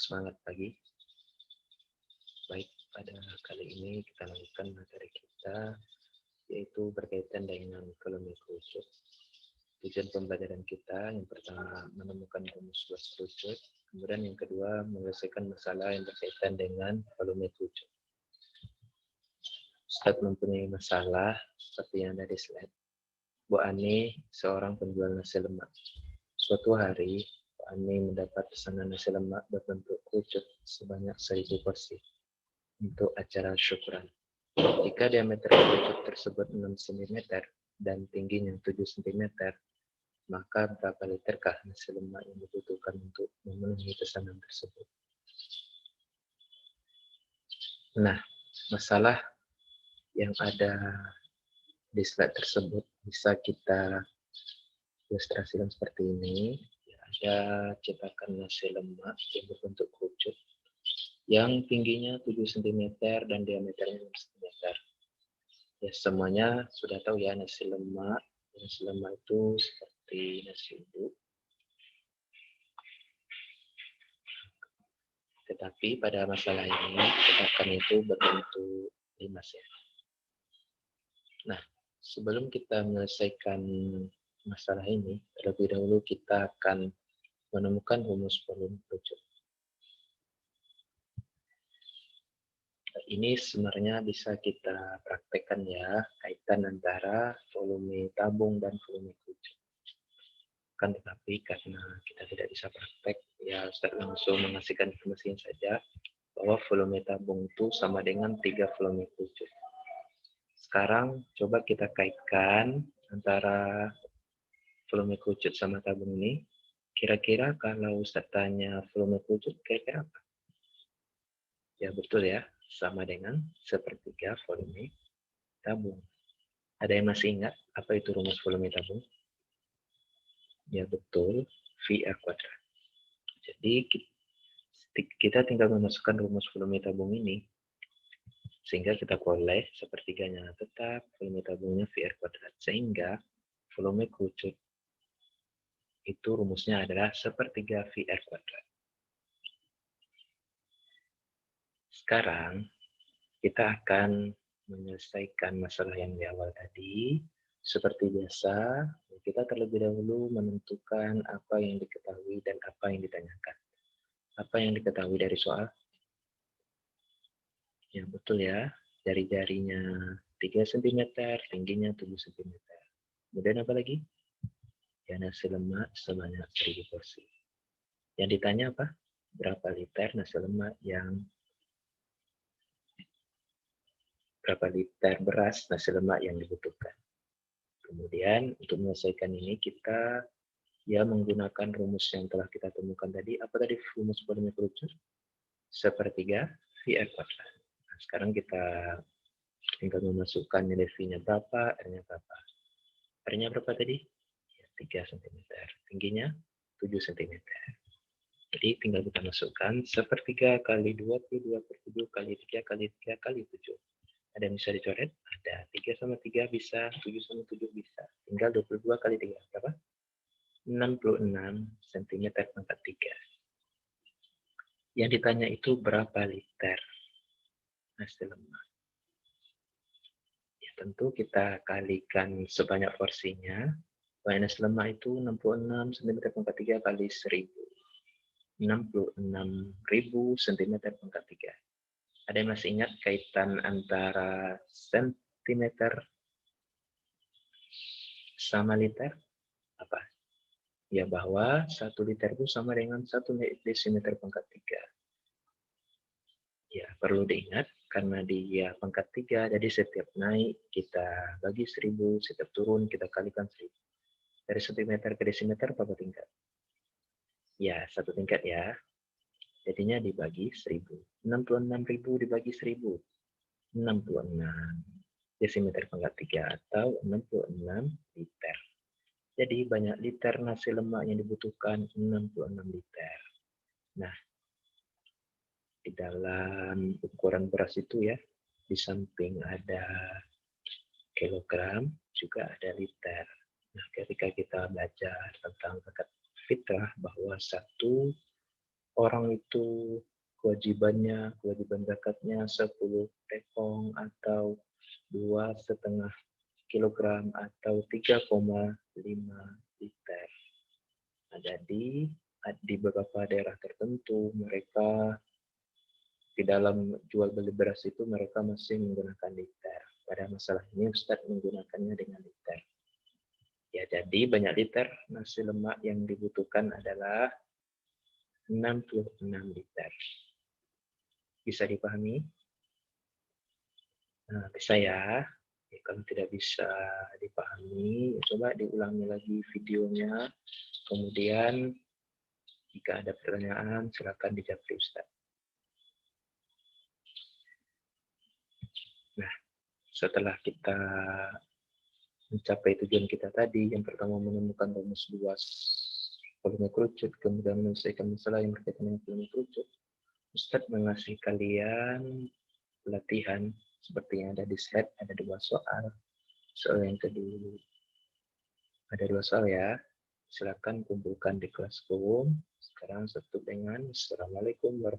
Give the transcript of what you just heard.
Semangat pagi. Baik, pada kali ini kita lanjutkan materi kita, yaitu berkaitan dengan volume kerucut. Tujuan pembelajaran kita yang pertama menemukan rumus luas kerucut, kemudian yang kedua menyelesaikan masalah yang berkaitan dengan volume kerucut. Ustaz mempunyai masalah seperti yang ada di slide. Bu Ani seorang penjual nasi lemak. Suatu hari, Bu Ani mendapat pesanan nasi lemak berbentuk kerucut sebanyak 1000 porsi untuk acara syukuran. Jika diameter kerucut tersebut 6 cm dan tingginya 7 cm, maka berapa literkah nasi lemak yang dibutuhkan untuk memenuhi pesanan tersebut? Nah, masalah yang ada di slide tersebut bisa kita ilustrasikan seperti ini. Ada cetakan nasi lemak yang berbentuk kerucut yang tingginya 7 cm dan diameternya 6 cm. Ya, semuanya sudah tahu ya, nasi lemak. Nasi lemak itu seperti nasi uduk. Tetapi pada masalah ini, cetakan itu berbentuk limas ya. Nah, sebelum kita menyelesaikan masalah ini, terlebih dahulu kita akan menemukan rumus volume kerucut. Ini sebenarnya bisa kita praktekkan ya, kaitan antara volume tabung dan volume kerucut. Kan tetapi karena kita tidak bisa praktek, ya Ustaz langsung mengasihkan informasinya saja bahwa volume tabung itu sama dengan 3 volume kerucut. Sekarang coba kita kaitkan antara volume kerucut sama tabung ini. Kira-kira kalau Ustaz tanya volume kerucut, kira-kira apa? Ya betul ya, sama dengan sepertiga volume tabung. Ada yang masih ingat apa itu rumus volume tabung? Ya betul, VR kuadrat. Jadi kita tinggal memasukkan rumus volume tabung ini, sehingga kita kolej sepertiganya tetap, volume tabungnya VR kuadrat. Sehingga volume kerucut itu rumusnya adalah sepertiga VR kuadrat. Sekarang kita akan menyelesaikan masalah yang di awal tadi. Seperti biasa, kita terlebih dahulu menentukan apa yang diketahui dan apa yang ditanyakan. Apa yang diketahui dari soal? Ya betul ya, jari-jarinya 3 cm, tingginya 7 cm. Kemudian apa lagi? Ya, nasi lemak sebanyak 1000 porsi. Yang ditanya apa? Berapa liter nasi lemak berapa liter beras nasi lemak yang dibutuhkan. Kemudian untuk menyelesaikan ini kita menggunakan rumus yang telah kita temukan tadi. Apa tadi rumus volume kerucut? Sepertiga VR kuadrat. Nah, sekarang kita tinggal memasukkan nilai V-nya berapa, R-nya berapa. R-nya berapa tadi? 3 cm. Tingginya 7 cm. Jadi tinggal kita masukkan sepertiga kali 22/7 kali 3 kali 3 kali 7. Ada yang bisa dicoret? Ada. 3 sama 3 bisa, 7 sama 7 bisa. Tinggal 22 kali 3. Berapa? 66 cm pangkat 3. Yang ditanya itu berapa liter nasi lemak. Ya, tentu kita kalikan sebanyak porsinya. Banyak nasi lemak itu 66 cm pangkat 3 kali 1000. 66.000 cm pangkat 3. Ada yang masih ingat kaitan antara sentimeter sama liter? Apa? Ya, bahwa 1 liter itu sama dengan 1 desimeter pangkat 3. Ya, perlu diingat karena dia pangkat 3, jadi setiap naik kita bagi 1000, setiap turun kita kalikan 1000. Dari sentimeter ke desimeter berapa tingkat? Ya, 1 tingkat ya. Jadinya dibagi 1000. 66.000 dibagi 1000. 66 desimeter pangkat 3 atau 66 liter. Jadi banyak liter nasi lemak yang dibutuhkan, 66 liter. Nah, di dalam ukuran beras itu ya, di samping ada kilogram, juga ada liter. Nah, ketika kita belajar tentang zakat fitrah bahwa 1 orang itu kewajiban zakatnya 10 tepung atau 2,5 kilogram atau 3,5 liter. Nah, jadi di beberapa daerah tertentu mereka di dalam jual beli beras itu mereka masih menggunakan liter. Pada masalah ini Ustadz menggunakannya dengan liter. Ya, jadi banyak liter nasi lemak yang dibutuhkan adalah 66 liter. Bisa dipahami? Nah, bisa ya. Kalau tidak bisa dipahami, coba diulangi lagi videonya. Kemudian jika ada pertanyaan, silakan dijawab Ustaz. Nah, setelah kita mencapai tujuan kita tadi, yang pertama menemukan rumus luas volume kerucut, kemudian menyelesaikan masalah yang berkaitan dengan volume kerucut, Ustaz mengasih kalian pelatihan seperti yang ada di slide, ada 2 soal. Soal yang kedua, ada 2 soal ya. Silakan kumpulkan di Classroom. Sekarang tutup dengan Assalamualaikum warahmatullahi wabarakatuh.